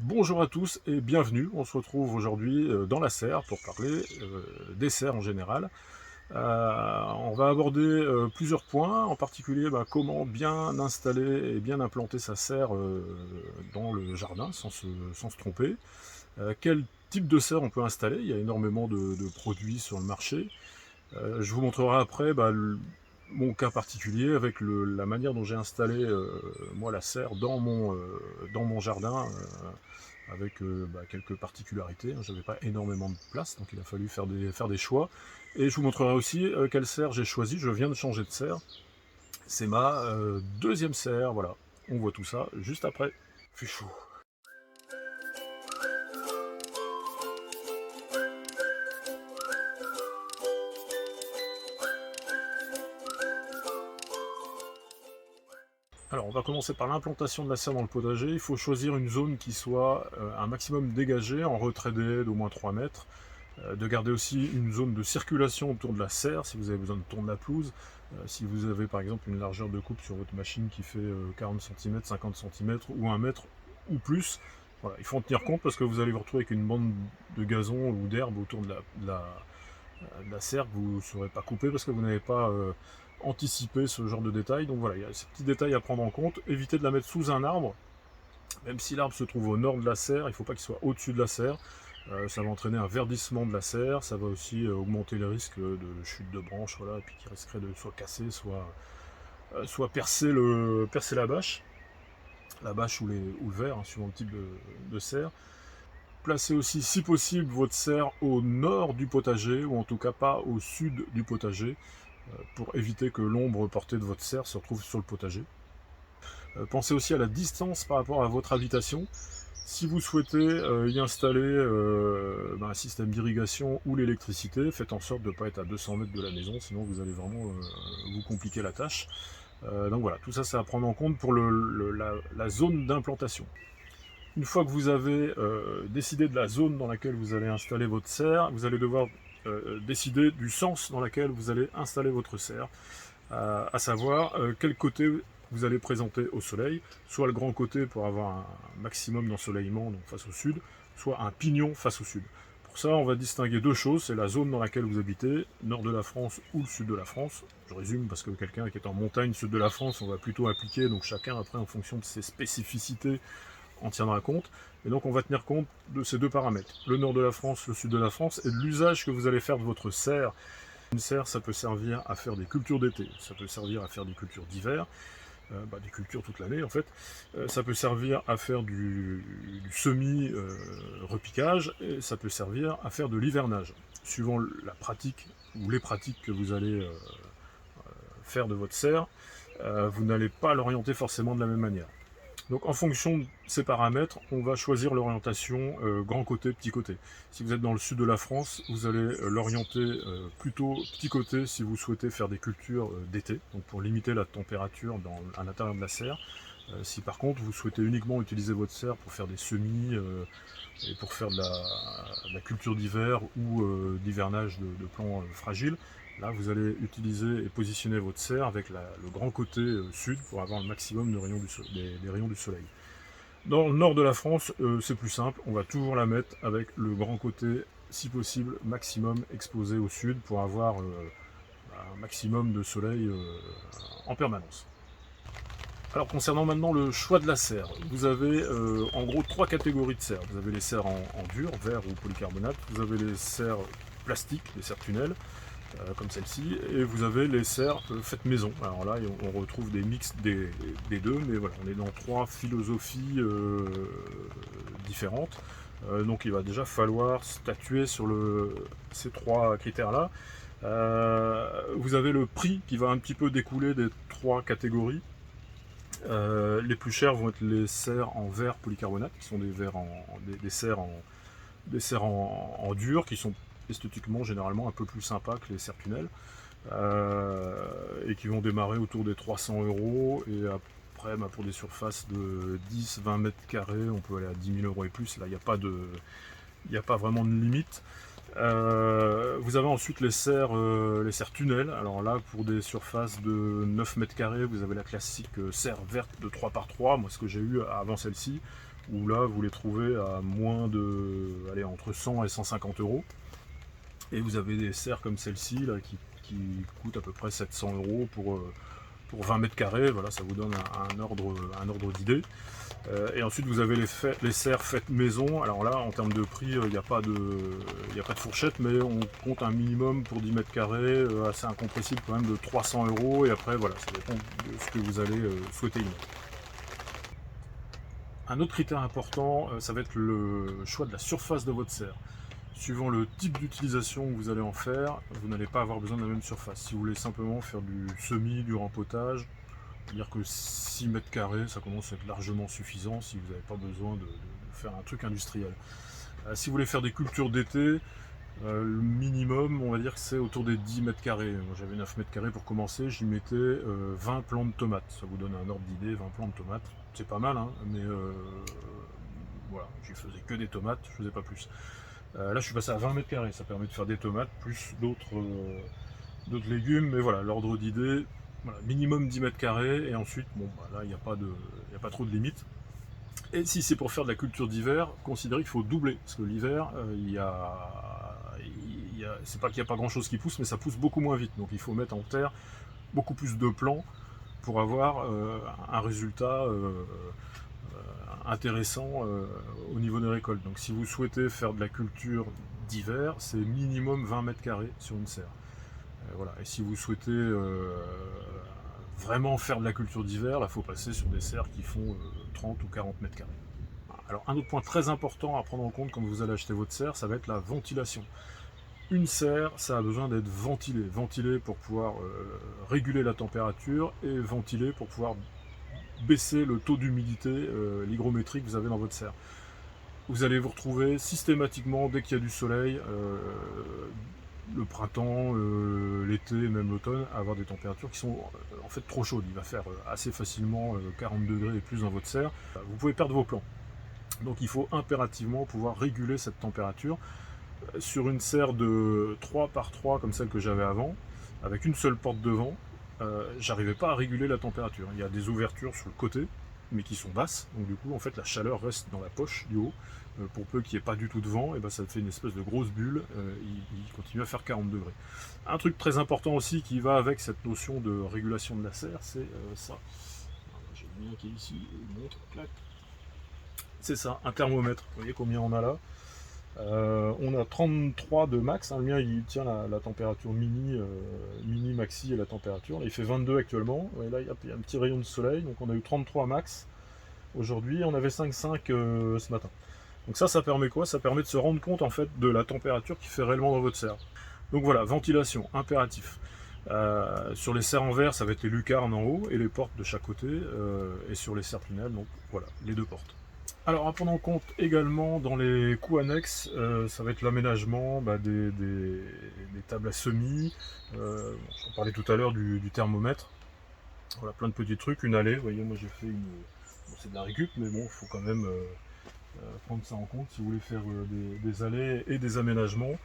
Bonjour à tous et bienvenue. On se retrouve aujourd'hui dans la serre pour parler des serres en général. On va aborder plusieurs points, en particulier comment bien installer et bien implanter sa serre dans le jardin sans se tromper. Quel type de serre on peut installer? Il y a énormément de produits sur le marché. Je vous montrerai après mon cas particulier avec la manière dont j'ai installé moi la serre dans mon jardin avec quelques particularités. J'avais pas énormément de place, donc il a fallu faire des choix. Et je vous montrerai aussi quelle serre j'ai choisi. Je viens de changer de serre. C'est ma deuxième serre, voilà. On voit tout ça juste après. Fait chaud. Alors on va commencer par l'implantation de la serre dans le potager. Il faut choisir une zone qui soit un maximum dégagée, en retrait des d'au moins 3 mètres. De garder aussi une zone de circulation autour de la serre si vous avez besoin de tourner la pelouse. Si vous avez par exemple une largeur de coupe sur votre machine qui fait 40 cm, 50 cm ou 1 mètre ou plus, voilà, il faut en tenir compte parce que vous allez vous retrouver avec une bande de gazon ou d'herbe autour de la serre que vous ne saurez pas couper parce que vous n'avez pas anticipé ce genre de détails. Donc voilà, il y a ces petits détails à prendre en compte. Évitez de la mettre sous un arbre, même si l'arbre se trouve au nord de la serre, il ne faut pas qu'il soit au-dessus de la serre. Ça va entraîner un verdissement de la serre, ça va aussi augmenter les risques de chute de branches, voilà, et puis qui risquerait de soit casser, soit percer la bâche ou le verre, hein, suivant le type de serre. Placez aussi, si possible, votre serre au nord du potager, ou en tout cas pas au sud du potager, pour éviter que l'ombre portée de votre serre se retrouve sur le potager. Pensez aussi à la distance par rapport à votre habitation. Si vous souhaitez y installer un système d'irrigation ou l'électricité, faites en sorte de ne pas être à 200 mètres de la maison, sinon vous allez vraiment vous compliquer la tâche. Donc voilà, tout ça c'est à prendre en compte pour la zone d'implantation. Une fois que vous avez décidé de la zone dans laquelle vous allez installer votre serre, vous allez devoir décider du sens dans lequel vous allez installer votre serre, à savoir quel côté vous allez présenter au soleil, soit le grand côté pour avoir un maximum d'ensoleillement, donc face au sud, soit un pignon face au sud. Pour ça, on va distinguer deux choses, c'est la zone dans laquelle vous habitez, nord de la France ou le sud de la France. Je résume parce que quelqu'un qui est en montagne sud de la France, on va plutôt appliquer, donc chacun après en fonction de ses spécificités en tiendra compte. Et donc on va tenir compte de ces deux paramètres, le nord de la France, le sud de la France, et de l'usage que vous allez faire de votre serre. Une serre, ça peut servir à faire des cultures d'été, ça peut servir à faire des cultures d'hiver, des cultures toute l'année en fait. Ça peut servir à faire du semi-repiquage, et ça peut servir à faire de l'hivernage. Suivant la pratique ou les pratiques que vous allez faire de votre serre, vous n'allez pas l'orienter forcément de la même manière. Donc en fonction de ces paramètres, on va choisir l'orientation grand côté, petit côté. Si vous êtes dans le sud de la France, vous allez l'orienter plutôt petit côté si vous souhaitez faire des cultures d'été, donc pour limiter la température à l'intérieur de la serre. Si par contre vous souhaitez uniquement utiliser votre serre pour faire des semis et pour faire de la culture d'hiver ou d'hivernage de plants fragiles, là, vous allez utiliser et positionner votre serre avec le grand côté sud pour avoir le maximum des rayons du soleil. Dans le nord de la France, c'est plus simple, on va toujours la mettre avec le grand côté, si possible, maximum exposé au sud pour avoir un maximum de soleil en permanence. Alors concernant maintenant le choix de la serre, vous avez en gros trois catégories de serres. Vous avez les serres en dur, verre ou polycarbonate, vous avez les serres plastiques, les serres tunnels, comme celle-ci, et vous avez les serres faites maison. Alors là, on retrouve des mix des deux, mais voilà, on est dans trois philosophies différentes. Donc il va déjà falloir statuer sur ces trois critères-là. Vous avez le prix qui va un petit peu découler des trois catégories. Les plus chers vont être les serres en verre polycarbonate, qui sont des serres en dur, qui sont esthétiquement généralement un peu plus sympas que les serres tunnels, et qui vont démarrer autour des 300 € et après pour des surfaces de 10-20 mètres carrés on peut aller à 10 000 € et plus. Là il n'y a pas vraiment de limite. Vous avez ensuite les serres tunnels. Alors là, pour des surfaces de 9 mètres carrés, vous avez la classique serre verte de 3 par 3. Moi, ce que j'ai eu avant celle-ci, où là vous les trouvez à moins de, allez, entre 100 et 150 euros. Et vous avez des serres comme celle-ci là qui coûtent à peu près 700 euros pour 20 mètres carrés. Voilà, ça vous donne un ordre d'idée. Et ensuite vous avez les serres faites maison. Alors là, en termes de prix, il n'y a pas de fourchette, mais on compte un minimum pour 10 mètres carrés, assez incompressible quand même, de 300 euros. Et après, voilà, ça dépend de ce que vous allez souhaiter y mettre. Un autre critère important, ça va être le choix de la surface de votre serre. Suivant le type d'utilisation que vous allez en faire, vous n'allez pas avoir besoin de la même surface. Si vous voulez simplement faire du semis, du rempotage, dire que 6 mètres carrés, ça commence à être largement suffisant si vous n'avez pas besoin de faire un truc industriel. Si vous voulez faire des cultures d'été, le minimum, on va dire que c'est autour des 10 mètres carrés. Moi j'avais 9 mètres carrés pour commencer, j'y mettais 20 plants de tomates. Ça vous donne un ordre d'idée, 20 plants de tomates. C'est pas mal, hein, mais voilà, j'y faisais que des tomates, je faisais pas plus. Là je suis passé à 20 mètres carrés, ça permet de faire des tomates, plus d'autres légumes, mais voilà, l'ordre d'idée, voilà, minimum 10 mètres carrés, et ensuite, bon, bah, là il n'y a pas trop de limites. Et si c'est pour faire de la culture d'hiver, considérez qu'il faut doubler, parce que l'hiver, c'est pas qu'il n'y a pas grand chose qui pousse, mais ça pousse beaucoup moins vite, donc il faut mettre en terre beaucoup plus de plants pour avoir un résultat intéressant au niveau des récoltes. Donc si vous souhaitez faire de la culture d'hiver, c'est minimum 20 mètres carrés sur une serre. Voilà. Et si vous souhaitez vraiment faire de la culture d'hiver, là il faut passer sur des serres qui font 30 ou 40 mètres carrés. Alors un autre point très important à prendre en compte quand vous allez acheter votre serre, ça va être la ventilation. Une serre, ça a besoin d'être ventilé pour pouvoir réguler la température et ventilé pour pouvoir baisser le taux d'humidité, l'hygrométrie que vous avez dans votre serre. Vous allez vous retrouver systématiquement, dès qu'il y a du soleil, le printemps, l'été, même l'automne, à avoir des températures qui sont en fait trop chaudes. Il va faire assez facilement 40 degrés et plus dans votre serre. Vous pouvez perdre vos plants. Donc il faut impérativement pouvoir réguler cette température. Sur une serre de 3 par 3 comme celle que j'avais avant, avec une seule porte devant, j'arrivais pas à réguler la température. Il y a des ouvertures sur le côté, mais qui sont basses, donc du coup en fait la chaleur reste dans la poche du haut. Pour peu qu'il n'y ait pas du tout de vent, et ben ça fait une espèce de grosse bulle, il continue à faire 40 degrés. Un truc très important aussi qui va avec cette notion de régulation de la serre, c'est ça. J'ai le mien qui est ici, il montre, clac. C'est ça, un thermomètre. Vous voyez combien on a là? On a 33 de max, hein. Le mien il tient la température mini, maxi et la température. Là, il fait 22 actuellement, et là il y a un petit rayon de soleil, donc on a eu 33 max aujourd'hui, on avait 5,5 ce matin. Donc ça permet quoi? Ça permet de se rendre compte en fait de la température qui fait réellement dans votre serre. Donc voilà, ventilation, impératif. Sur les serres en verre, ça va être les lucarnes en haut et les portes de chaque côté, et sur les serres tunnels, donc voilà, les deux portes. Alors à prendre en compte également dans les coûts annexes, ça va être l'aménagement des tables à semis. J'en parlais tout à l'heure du thermomètre. Voilà, plein de petits trucs, une allée. Vous voyez, moi j'ai fait une. Bon, c'est de la récup, mais bon, il faut quand même prendre ça en compte si vous voulez faire des allées et des aménagements.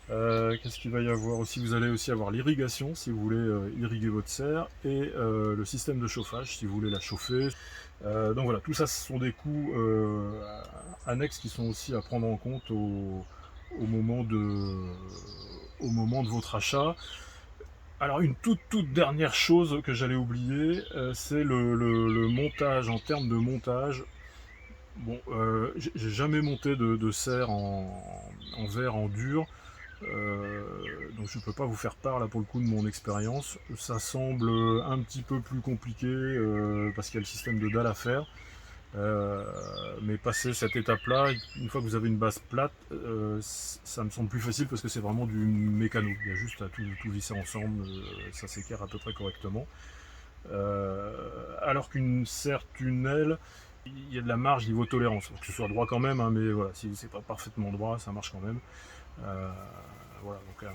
Qu'est-ce qu'il va y avoir aussi? Vous allez aussi avoir l'irrigation si vous voulez irriguer votre serre, et le système de chauffage si vous voulez la chauffer. Donc voilà, tout ça ce sont des coûts annexes qui sont aussi à prendre en compte au moment de votre achat. Alors une toute dernière chose que j'allais oublier, c'est le montage. En termes de montage, bon, j'ai jamais monté de serre en verre en dur. Donc je ne peux pas vous faire part là pour le coup de mon expérience. Ça semble un petit peu plus compliqué parce qu'il y a le système de dalle à faire. Mais passer cette étape-là, une fois que vous avez une base plate, ça me semble plus facile parce que c'est vraiment du mécano. Il y a juste à tout visser ensemble, ça s'équerre à peu près correctement. Alors qu'une serre tunnel, il y a de la marge niveau tolérance. Faut que ce soit droit quand même, hein, mais voilà, si c'est pas parfaitement droit, ça marche quand même. Voilà, donc là,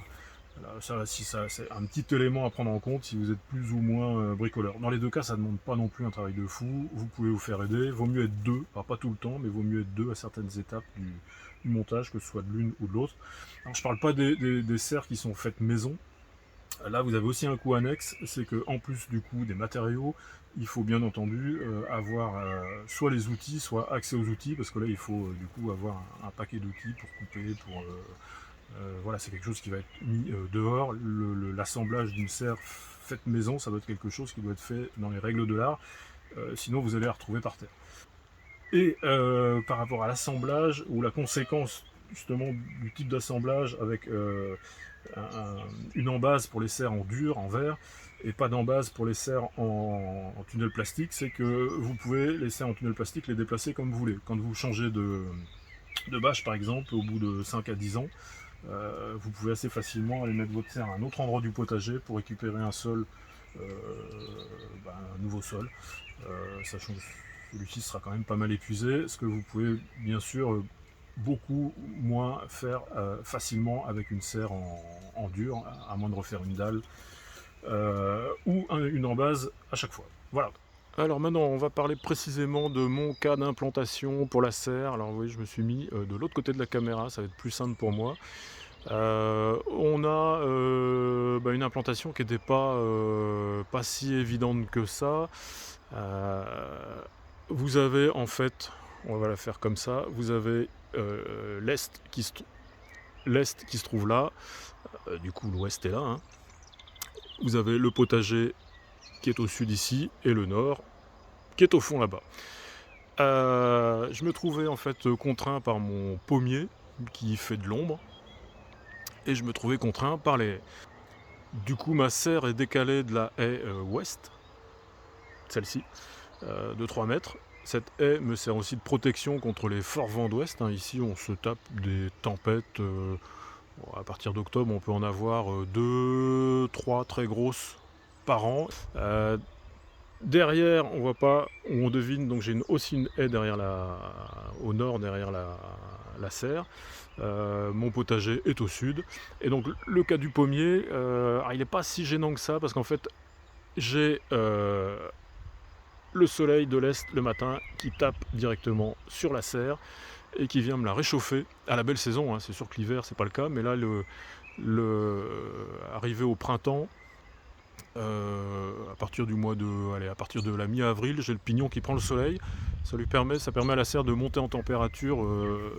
c'est un petit élément à prendre en compte si vous êtes plus ou moins bricoleur. Dans les deux cas, ça ne demande pas non plus un travail de fou. Vous pouvez vous faire aider. Vaut mieux être deux, alors pas tout le temps, mais vaut mieux être deux à certaines étapes du montage, que ce soit de l'une ou de l'autre. Alors, je parle pas des serres qui sont faites maison. Là, vous avez aussi un coût annexe, c'est qu'en plus du coût des matériaux, il faut bien entendu avoir soit les outils, soit accès aux outils, parce que là, il faut du coup avoir un paquet d'outils pour couper, voilà, c'est quelque chose qui va être mis dehors. L'assemblage d'une serre faite maison, ça doit être quelque chose qui doit être fait dans les règles de l'art, sinon vous allez la retrouver par terre. Et par rapport à l'assemblage, ou la conséquence justement du type d'assemblage avec une embase pour les serres en dur, en verre, et pas d'embase pour les serres en tunnel plastique, c'est que vous pouvez les serres en tunnel plastique les déplacer comme vous voulez. Quand vous changez de bâche par exemple, au bout de 5 à 10 ans, vous pouvez assez facilement aller mettre votre serre à un autre endroit du potager pour récupérer un sol, un nouveau sol, sachant que celui-ci sera quand même pas mal épuisé, ce que vous pouvez bien sûr beaucoup moins faire facilement avec une serre en dur, à moins de refaire une dalle ou une embase à chaque fois. Voilà. Alors maintenant, on va parler précisément de mon cas d'implantation pour la serre. Alors vous voyez, je me suis mis de l'autre côté de la caméra, ça va être plus simple pour moi. On a une implantation qui n'était pas si évidente que ça. Vous avez en fait, on va la faire comme ça, vous avez l'est qui se trouve là, du coup l'ouest est là, hein. Vous avez le potager qui est au sud ici, et le nord qui est au fond là-bas. Je me trouvais en fait contraint par mon pommier qui fait de l'ombre, et je me trouvais contraint par les haies. Du coup ma serre est décalée de la haie ouest, celle-ci, de 3 mètres. Cette haie me sert aussi de protection contre les forts vents d'ouest, hein. Ici on se tape des tempêtes, à partir d'octobre on peut en avoir 2, 3 très grosses par an. Derrière, on voit pas, on devine, donc j'ai aussi une haie derrière au nord, derrière la serre. Mon potager est au sud. Et donc le cas du pommier, il n'est pas si gênant que ça, parce qu'en fait, j'ai le soleil de l'est le matin qui tape directement sur la serre et qui vient me la réchauffer à la belle saison, hein. C'est sûr que l'hiver, c'est pas le cas, mais là, arrivé au printemps, à partir de la mi-avril, j'ai le pignon qui prend le soleil. Ça permet à la serre de monter en température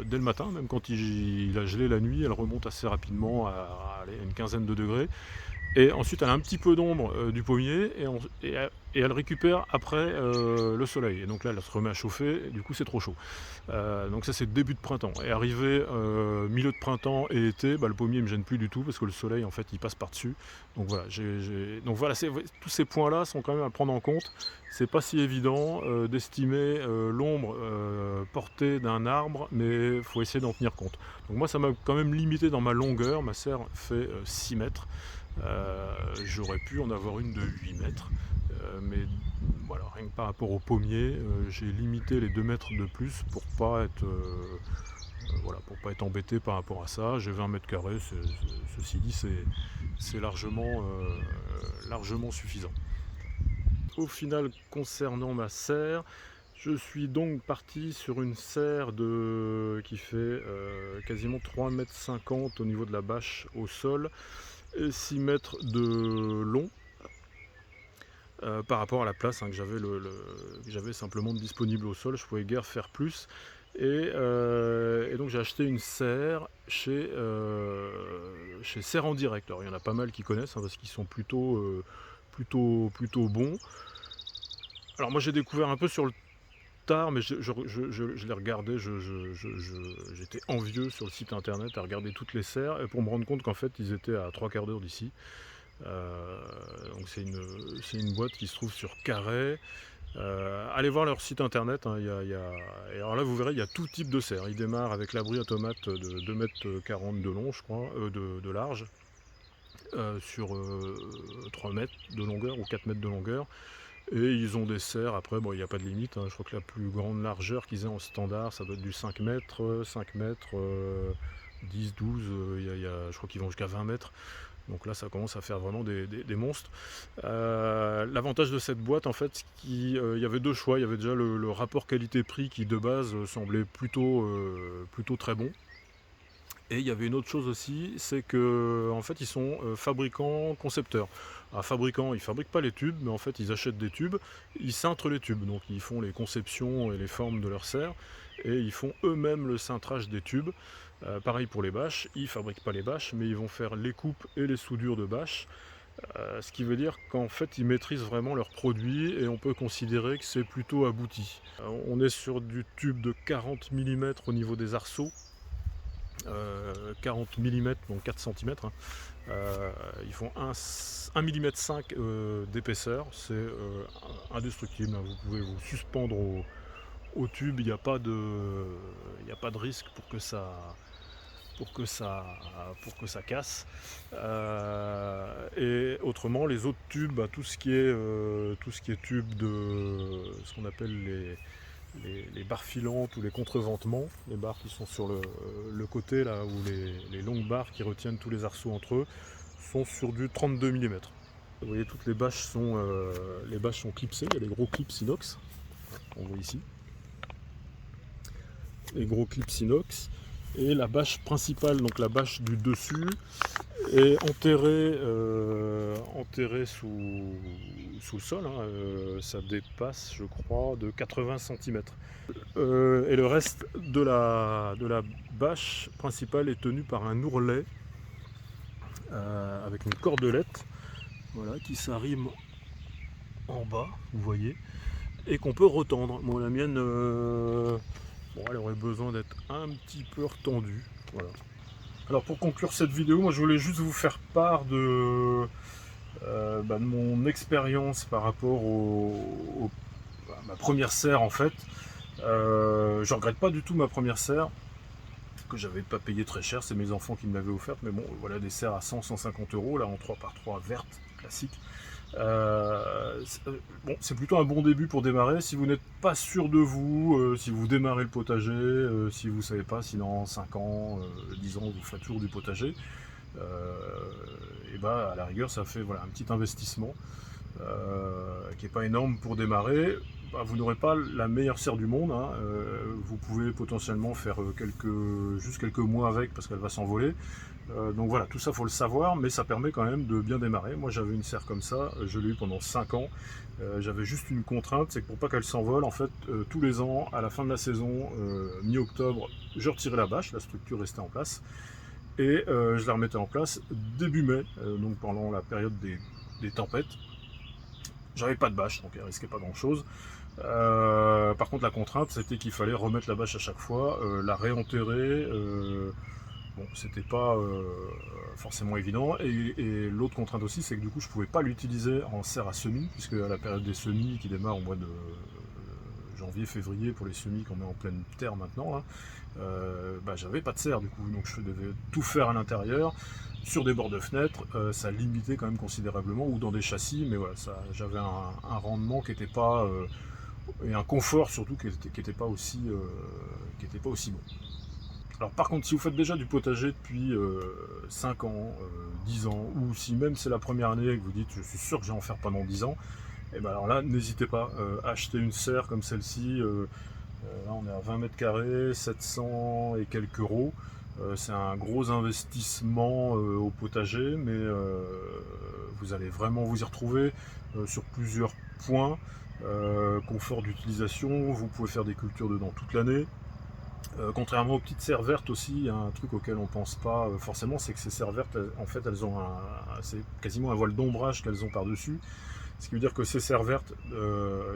dès le matin, même quand il a gelé la nuit, elle remonte assez rapidement à une quinzaine de degrés. Et ensuite, elle a un petit peu d'ombre du pommier, et elle récupère après le soleil. Et donc là, elle se remet à chauffer, et du coup, c'est trop chaud. Donc ça, c'est le début de printemps. Et arrivé milieu de printemps et été, le pommier ne me gêne plus du tout, parce que le soleil, en fait, il passe par-dessus. Donc voilà, tous ces points-là sont quand même à prendre en compte. C'est pas si évident d'estimer l'ombre portée d'un arbre, mais il faut essayer d'en tenir compte. Donc moi, ça m'a quand même limité dans ma longueur. Ma serre fait 6 mètres. J'aurais pu en avoir une de 8 mètres, mais voilà, rien que par rapport au pommier, j'ai limité les 2 mètres de plus pour pas être embêté par rapport à ça. J'ai 20 mètres carrés, ceci dit, c'est largement suffisant. Au final, concernant ma serre, je suis donc parti sur une serre qui fait quasiment 3,50 m au niveau de la bâche au sol, et 6 mètres de long, par rapport à la place, hein, que j'avais simplement disponible au sol. Je pouvais guère faire plus, et donc j'ai acheté une serre chez Serre en Direct. Alors il y en a pas mal qui connaissent, hein, parce qu'ils sont plutôt bons. Alors moi j'ai découvert un peu sur le tard, mais je l'ai regardé, j'étais envieux sur le site internet à regarder toutes les serres, et pour me rendre compte qu'en fait ils étaient à 3/4 d'heure d'ici. Donc c'est une boîte qui se trouve sur Carhaix. Allez voir leur site internet, hein. Et alors là vous verrez, il y a tout type de serre. Ils démarrent avec l'abri automate de 2,40 m de long, je crois, de large, sur 3 mètres de longueur ou 4 mètres de longueur. Et ils ont des serres, après, il n'y a pas de limite, hein. Je crois que la plus grande largeur qu'ils aient en standard, ça doit être du 5 mètres, 10, 12, je crois qu'ils vont jusqu'à 20 mètres. Donc là, ça commence à faire vraiment des monstres. L'avantage de cette boîte, en fait, il y avait deux choix. Il y avait déjà le rapport qualité-prix qui, de base, semblait plutôt très bon. Et il y avait une autre chose aussi, c'est que en fait ils sont fabricants, concepteurs. Un fabricant, ils fabriquent pas les tubes, mais en fait ils achètent des tubes, ils cintrent les tubes, donc ils font les conceptions et les formes de leurs serres, et ils font eux-mêmes le cintrage des tubes. Pareil pour les bâches, ils fabriquent pas les bâches, mais ils vont faire les coupes et les soudures de bâches. Ce qui veut dire qu'en fait ils maîtrisent vraiment leurs produits et on peut considérer que c'est plutôt abouti. On est sur du tube de 40 mm au niveau des arceaux. 40 mm, donc 4 cm. Hein. Ils font 1 mm 5 d'épaisseur, c'est indestructible. Hein. Vous pouvez vous suspendre au tube, il n'y a pas de risque pour que ça casse. Et autrement, les autres tubes, bah, tout ce qui est tube de ce qu'on appelle les barres filantes ou les contreventements, les barres qui sont sur le côté là, où les longues barres qui retiennent tous les arceaux entre eux, sont sur du 32 mm. Vous voyez, toutes les bâches sont clipsées, il y a les gros clips inox, on voit ici. Les gros clips inox. Et la bâche principale, donc la bâche du dessus, est enterrée sous le sol. Hein. Ça dépasse, je crois, de 80 cm. Et le reste de la bâche principale est tenu par un ourlet avec une cordelette, voilà, qui s'arrime en bas, vous voyez, et qu'on peut retendre. Bon, la mienne, elle aurait besoin d'être un petit peu retendue. Voilà. Alors pour conclure cette vidéo, moi je voulais juste vous faire part de mon expérience par rapport à ma première serre en fait. Je regrette pas du tout ma première serre, que j'avais pas payé très cher, c'est mes enfants qui me l'avaient offerte, mais bon voilà, des serres à 100-150 euros, là en 3x3 verte, classique. C'est plutôt un bon début pour démarrer. Si vous n'êtes pas sûr de vous, si vous démarrez le potager, si vous ne savez pas si dans 5 ans, 10 ans vous faites toujours du potager, et à la rigueur ça fait un petit investissement qui n'est pas énorme pour démarrer. Vous n'aurez pas la meilleure serre du monde, hein. Vous pouvez potentiellement faire juste quelques mois avec parce qu'elle va s'envoler. Donc voilà, tout ça faut le savoir, mais ça permet quand même de bien démarrer. Moi j'avais une serre comme ça, je l'ai eu pendant 5 ans. J'avais juste une contrainte, c'est que pour pas qu'elle s'envole, en fait, tous les ans, à la fin de la saison, mi-octobre, je retirais la bâche, la structure restait en place, et je la remettais en place début mai, donc pendant la période des tempêtes. J'avais pas de bâche, donc elle risquait pas grand chose. Par contre la contrainte c'était qu'il fallait remettre la bâche à chaque fois, la réenterrer, c'était pas forcément évident, et l'autre contrainte aussi c'est que du coup je pouvais pas l'utiliser en serre à semis, puisque à la période des semis qui démarre au mois de janvier-février pour les semis qu'on met en pleine terre maintenant là, j'avais pas de serre du coup, donc je devais tout faire à l'intérieur sur des bords de fenêtre. Ça limitait quand même considérablement, ou dans des châssis, mais voilà, j'avais un rendement qui n'était pas et un confort surtout qui n'était pas aussi bon. Alors par contre, si vous faites déjà du potager depuis 5 ans, 10 ans, ou si même c'est la première année et que vous dites je suis sûr que je vais en faire pendant 10 ans, et alors là n'hésitez pas, achetez une serre comme celle-ci, là on est à 20 mètres carrés, 700 et quelques euros. C'est un gros investissement au potager, mais vous allez vraiment vous y retrouver sur plusieurs points. Confort d'utilisation, vous pouvez faire des cultures dedans toute l'année. Contrairement aux petites serres vertes aussi, il y a un truc auquel on pense pas forcément, c'est que ces serres vertes, en fait, elles ont c'est quasiment un voile d'ombrage qu'elles ont par-dessus. Ce qui veut dire que ces serres vertes,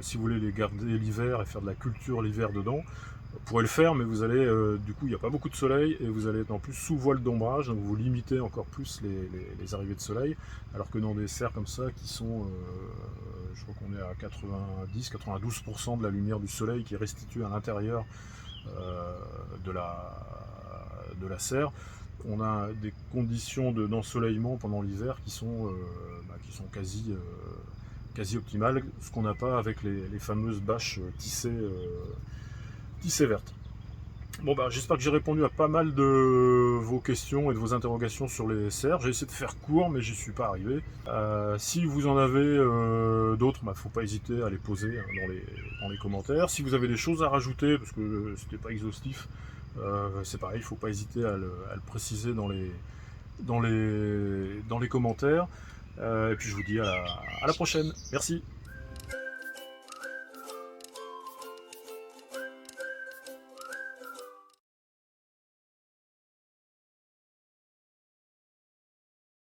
si vous voulez les garder l'hiver et faire de la culture l'hiver dedans, vous pourrez le faire, mais vous allez, du coup, il n'y a pas beaucoup de soleil et vous allez être en plus sous voile d'ombrage, donc vous limitez encore plus les arrivées de soleil, alors que dans des serres comme ça qui sont, je crois qu'on est à 90-92% de la lumière du soleil qui est restituée à l'intérieur de la serre, on a des conditions d'ensoleillement pendant l'hiver qui sont quasi optimales, ce qu'on n'a pas avec les fameuses bâches tissées vertes. J'espère que j'ai répondu à pas mal de vos questions et de vos interrogations sur les serres. J'ai essayé de faire court, mais j'y suis pas arrivé. Si vous en avez d'autres, faut pas hésiter à les poser dans les commentaires. Si vous avez des choses à rajouter, parce que c'était pas exhaustif, C'est pareil, il ne faut pas hésiter à le préciser dans les commentaires. Et puis je vous dis à la prochaine. Merci.